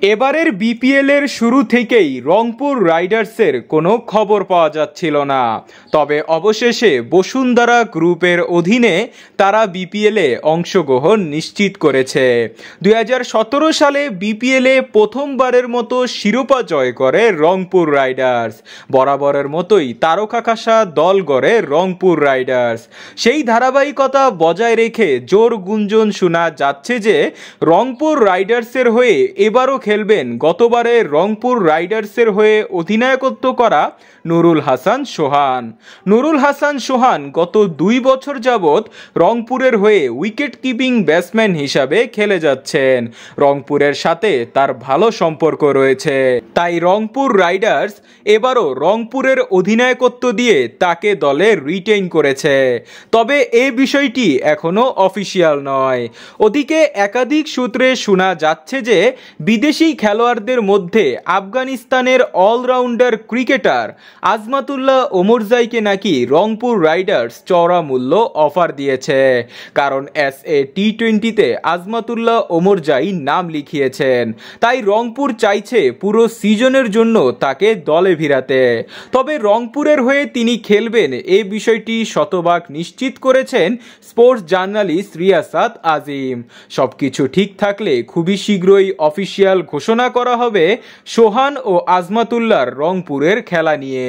এবারের বিপিএল এর শুরু থেকেই রংপুর রাইডার্সের কোনো খবর পাওয়া যাচ্ছিল না, তবে অবশেষে বসুন্ধরা গ্রুপের অধীনে তারা বিপিএলে অংশগ্রহণ নিশ্চিত করেছে। 2017 সালে বিপিএলে প্রথমবারের মতো শিরোপা জয় করে রংপুর রাইডার্স। বরাবরের মতোই তারকা খাসা দল গড়ে রংপুর রাইডার্স। সেই ধারাবাহিকতা বজায় রেখে জোর গুঞ্জন শোনা যাচ্ছে যে রংপুর রাইডার্সের হয়ে এবারও খেলবেন গতবারে রংপুর রাইডার্সের হয়ে অধিনায়কত্ব করা নুরুল হাসান সোহান। নুরুল হাসান সোহান গত 2 বছর যাবৎ রংপুরের হয়ে উইকেট কিপিং ব্যাটসম্যান হিসাবে খেলে যাচ্ছেন। রংপুরের সাথে তার ভালো সম্পর্ক রয়েছে, তাই রংপুর রাইডার্স এবারও রংপুরের অধিনায়কত্ব দিয়ে তাকে দলে রিটেইন করেছে। তবে এই বিষয়টি এখনো অফিসিয়াল নয়। ওদিকে একাধিক সূত্রে শোনা যাচ্ছে যে বিদেশি খেলোয়াড়দের মধ্যে আফগানিস্তানের অলরাউন্ডার ক্রিকেটার আজমাতুল্লাহ ওমরজাইকে নাকি রংপুর রাইডার্স চওড়া মূল্য অফার দিয়েছে, কারণ টি20তে আজমাতুল্লাহ ওমরজাই নাম লিখিয়েছেন। তাই রংপুর চাইছে পুরো সিজনের জন্য তাকে দলে ভিড়াতে। তবে রংপুরের হয়ে তিনি খেলবেন এই বিষয়টি শতভাগ নিশ্চিত করেছেন স্পোর্টস জার্নালিস্ট রিয়াসাত আজিম। সবকিছু ঠিক থাকলে খুবই শীঘ্রই অফিসিয়াল ঘোষণা করা হবে সোহান ও আজমাতুল্লাহর রংপুরের খেলা নিয়ে।